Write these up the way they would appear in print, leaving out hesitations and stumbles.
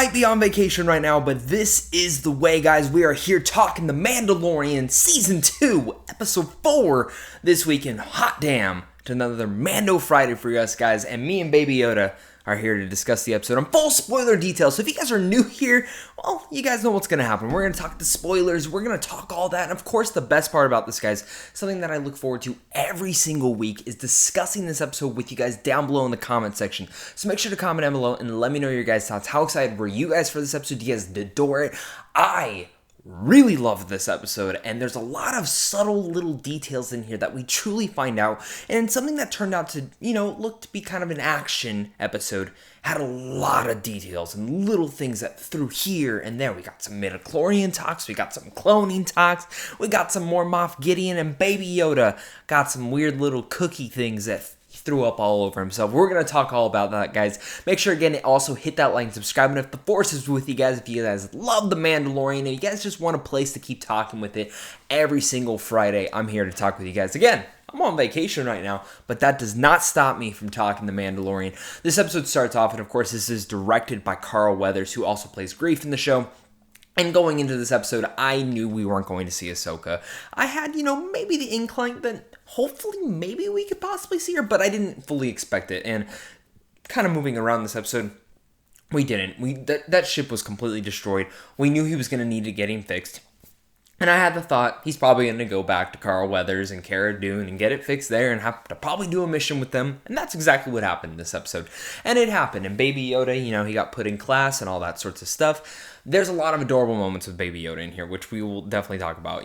might be on vacation right now, but this is the way, guys. We are here talking The Mandalorian Season 2, Episode 4 this weekend. Hot damn to another Mando Friday for us, guys. And me and Baby Yoda are here to discuss the episode on full spoiler details. So if you guys are new here, well, you guys know what's going to happen. We're going to talk the spoilers. We're going to talk all that. And of course, the best part about this, guys, something that I look forward to every single week is discussing this episode with you guys down below in the comment section. So make sure to comment down below and let me know your guys' thoughts. How excited were you guys for this episode? Do you guys adore it? I really love this episode, and there's a lot of subtle little details in here that we truly find out, and something that turned out to, look to be kind of an action episode had a lot of details and little things that through here and there. We got some Midichlorian talks, we got some cloning talks, we got some more Moff Gideon, and Baby Yoda got some weird little cookie things that threw up all over himself. We're going to talk all about that, guys. Make sure, again, to also hit that like and subscribe. And if the Force is with you guys, if you guys love The Mandalorian and you guys just want a place to keep talking with it every single Friday, I'm here to talk with you guys. Again, I'm on vacation right now, but that does not stop me from talking The Mandalorian. This episode starts off, and of course, this is directed by Carl Weathers, who also plays Grief in the show. And going into this episode, I knew we weren't going to see Ahsoka. I had, maybe the incline that hopefully maybe we could possibly see her, but I didn't fully expect it. And kind of moving around this episode, we didn't. That ship was completely destroyed. We knew he was going to need to get him fixed. And I had the thought, he's probably going to go back to Carl Weathers and Cara Dune and get it fixed there and have to probably do a mission with them. And that's exactly what happened in this episode. And it happened. And Baby Yoda, he got put in class and all that sorts of stuff. There's a lot of adorable moments with Baby Yoda in here, which we will definitely talk about,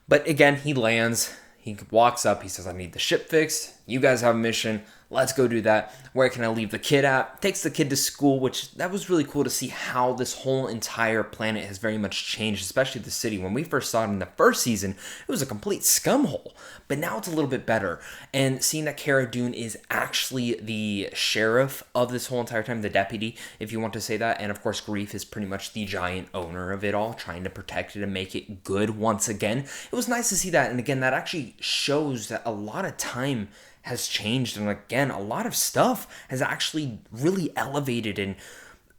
But again, he lands, he walks up, he says, I need the ship fixed. You guys have a mission. Let's go do that. Where can I leave the kid at? Takes the kid to school, which that was really cool to see how this whole entire planet has very much changed, especially the city. When we first saw it in the first season, it was a complete scumhole. But now it's a little bit better. And seeing that Cara Dune is actually the sheriff of this whole entire time, the deputy, if you want to say that. And of course, Grief is pretty much the giant owner of it all, trying to protect it and make it good once again. It was nice to see that. And again, that actually shows that a lot of time has changed, and again, a lot of stuff has actually really elevated, and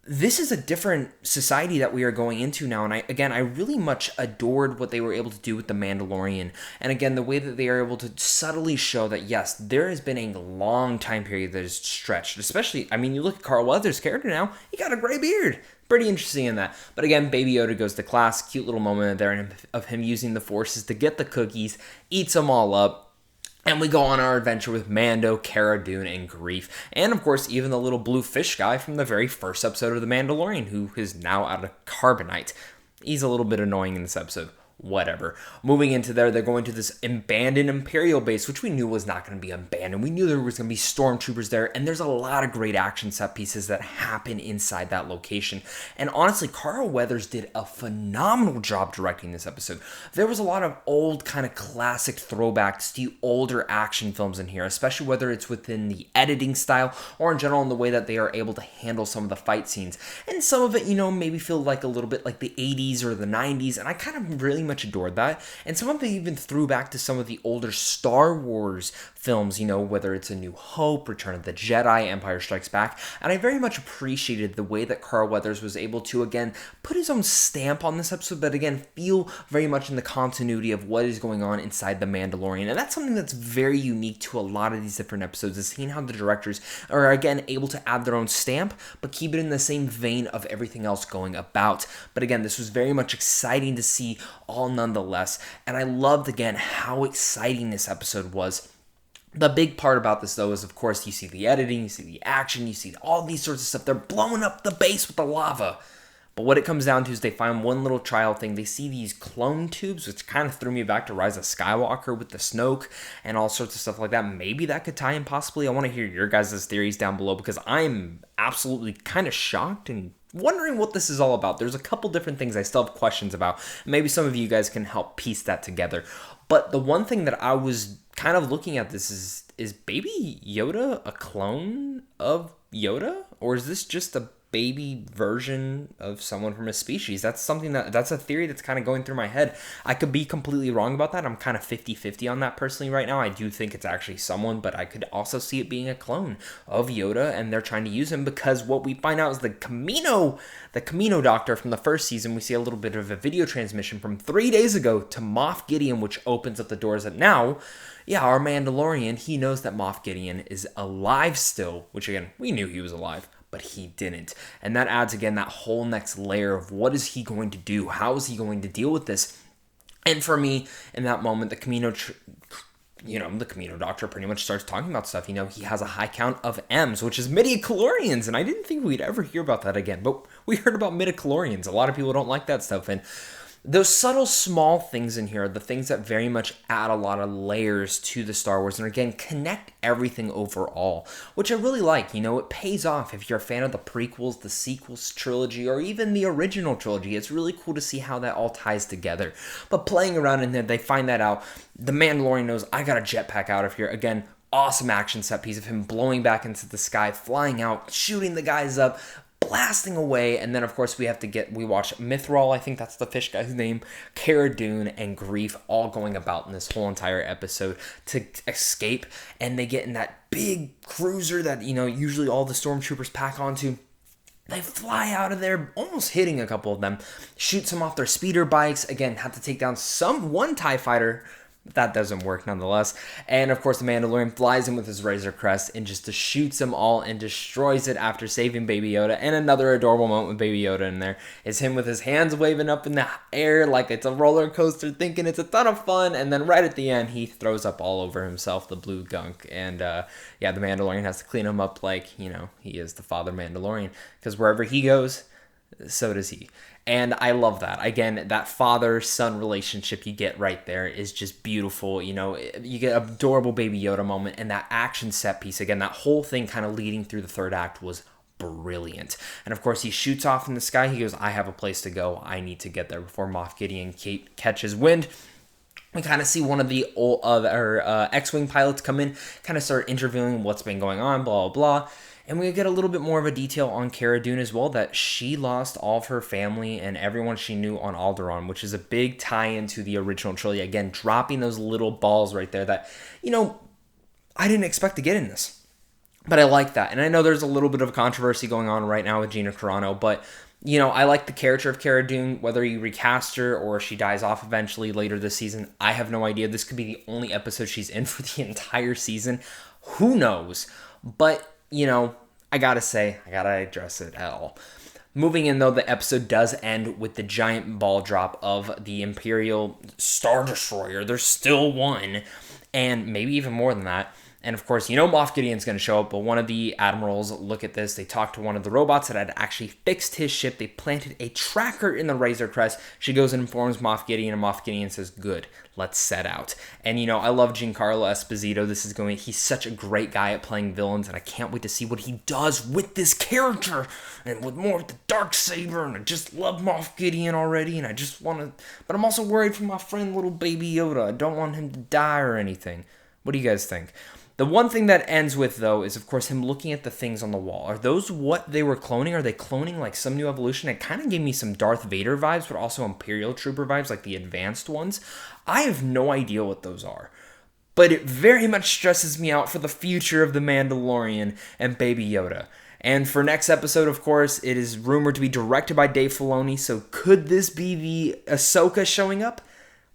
this is a different society that we are going into now. And I really much adored what they were able to do with The Mandalorian, and again, the way that they are able to subtly show that yes, there has been a long time period that is stretched, especially, you look at Carl Weathers' character now, he got a gray beard. Pretty interesting in that. But again, Baby Yoda goes to class, cute little moment there of him using the forces to get the cookies, eats them all up. And we go on our adventure with Mando, Cara Dune, and Grief. And of course, even the little blue fish guy from the very first episode of The Mandalorian, who is now out of carbonite. He's a little bit annoying in this episode. Whatever. Moving into there, they're going to this abandoned Imperial base, which we knew was not going to be abandoned. We knew there was going to be stormtroopers there, and there's a lot of great action set pieces that happen inside that location. And honestly, Carl Weathers did a phenomenal job directing this episode. There was a lot of old kind of classic throwbacks to older action films in here, especially whether it's within the editing style or in general in the way that they are able to handle some of the fight scenes. And some of it, maybe feel like a little bit like the 80s or the 90s, and I kind of really much adored that. And some of it even threw back to some of the older Star Wars films, whether it's A New Hope, Return of the Jedi, Empire Strikes Back. And I very much appreciated the way that Carl Weathers was able to, again, put his own stamp on this episode, but again, feel very much in the continuity of what is going on inside The Mandalorian. And that's something that's very unique to a lot of these different episodes, is seeing how the directors are, again, able to add their own stamp, but keep it in the same vein of everything else going about. But again, this was very much exciting to see all nonetheless. And I loved, again, how exciting this episode was. The big part about this, though, is, of course, you see the editing, you see the action, you see all these sorts of stuff. They're blowing up the base with the lava. But what it comes down to is they find one little trial thing. They see these clone tubes, which kind of threw me back to Rise of Skywalker with the Snoke and all sorts of stuff like that. Maybe that could tie in possibly. I want to hear your guys' theories down below, because I'm absolutely kind of shocked and wondering what this is all about. There's a couple different things I still have questions about. Maybe some of you guys can help piece that together. But the one thing that I was kind of looking at this is Baby Yoda a clone of Yoda? Or is this just a baby version of someone from his species. That's a theory that's kind of going through my head. I could be completely wrong about that. I'm kind of 50-50 on that personally right now. I do think it's actually someone, but I could also see it being a clone of Yoda, and they're trying to use him because what we find out is the Camino Doctor from the first season. We see a little bit of a video transmission from 3 days ago to Moff Gideon, which opens up the doors that now, yeah, our Mandalorian, he knows that Moff Gideon is alive still, which again, we knew he was alive, but he didn't. And that adds, again, that whole next layer of what is he going to do? How is he going to deal with this? And for me, in that moment, the Camino Doctor pretty much starts talking about stuff. He has a high count of M's, which is Midichlorians, and I didn't think we'd ever hear about that again, but we heard about Midichlorians. A lot of people don't like that stuff, and those subtle small things in here are the things that very much add a lot of layers to the Star Wars and again connect everything overall, which I really like. It pays off if you're a fan of the prequels, the sequels trilogy, or even the original trilogy. It's really cool to see how that all ties together. But playing around in there, they find that out. The Mandalorian knows, I got a jetpack out of here. Again, awesome action set piece of him blowing back into the sky, flying out, shooting the guys up, blasting away. And then of course we watch Mithral, I think that's the fish guy's name, Cara Dune, and Grief all going about in this whole entire episode to escape. And they get in that big cruiser that usually all the stormtroopers pack onto. They fly out of there, almost hitting a couple of them, shoot some off their speeder bikes. Again, have to take down one TIE fighter. That doesn't work nonetheless. And of course, the Mandalorian flies in with his Razor Crest and just shoots them all and destroys it after saving Baby Yoda. And another adorable moment with Baby Yoda in there is him with his hands waving up in the air like it's a roller coaster, thinking it's a ton of fun. And then right at the end, he throws up all over himself the blue gunk. And the Mandalorian has to clean him up like, he is the father Mandalorian. Because wherever he goes, so does he. And I love that. Again, that father-son relationship you get right there is just beautiful. You get an adorable Baby Yoda moment, and that action set piece, again, that whole thing kind of leading through the third act was brilliant. And of course, he shoots off in the sky. He goes, I have a place to go. I need to get there before Moff Gideon catches wind. We kind of see one of the X-Wing pilots come in, kind of start interviewing what's been going on, blah, blah, blah. And we get a little bit more of a detail on Cara Dune as well, that she lost all of her family and everyone she knew on Alderaan, which is a big tie-in to the original trilogy. Again, dropping those little balls right there that, I didn't expect to get in this. But I like that. And I know there's a little bit of controversy going on right now with Gina Carano, but I like the character of Cara Dune, whether you recast her or she dies off eventually later this season. I have no idea. This could be the only episode she's in for the entire season. Who knows? But, I gotta address it at all. Moving in, though, the episode does end with the giant ball drop of the Imperial Star Destroyer. There's still one, and maybe even more than that. And of course, Moff Gideon's going to show up, but one of the admirals look at this. They talk to one of the robots that had actually fixed his ship. They planted a tracker in the Razor Crest. She goes and informs Moff Gideon, and Moff Gideon says, good, let's set out. And, I love Giancarlo Esposito. He's such a great guy at playing villains, and I can't wait to see what he does with this character and with more of the Darksaber. And I just love Moff Gideon already, and I just want to, but I'm also worried for my friend, little Baby Yoda. I don't want him to die or anything. What do you guys think? The one thing that ends with, though, is, of course, him looking at the things on the wall. Are those what they were cloning? Are they cloning, like, some new evolution? It kind of gave me some Darth Vader vibes, but also Imperial Trooper vibes, like the advanced ones. I have no idea what those are. But it very much stresses me out for the future of The Mandalorian and Baby Yoda. And for next episode, of course, it is rumored to be directed by Dave Filoni, so could this be the Ahsoka showing up?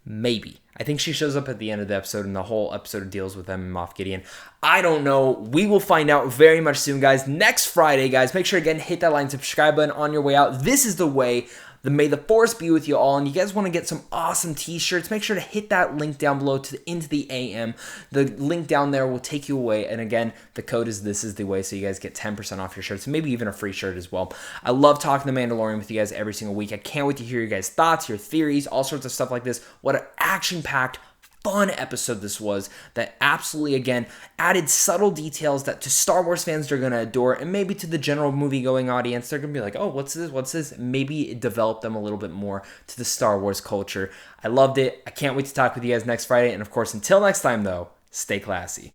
Maybe. I think she shows up at the end of the episode, and the whole episode deals with them and Moff Gideon. I don't know. We will find out very much soon, guys. Next Friday, guys, make sure, again, hit that like and subscribe button on your way out. This is the way. May the Force be with you all. And you guys want to get some awesome t-shirts, make sure to hit that link down below into the AM. The link down there will take you away. And again, the code is This Is The Way, so you guys get 10% off your shirts, and maybe even a free shirt as well. I love talking The Mandalorian with you guys every single week. I can't wait to hear your guys' thoughts, your theories, all sorts of stuff like this. What an action-packed, fun episode this was, that absolutely, again, added subtle details that to Star Wars fans they're going to adore, and maybe to the general movie-going audience they're going to be like, oh, what's this? Maybe it developed them a little bit more to the Star Wars culture. I loved it. I can't wait to talk with you guys next Friday, and of course, until next time, though, stay classy.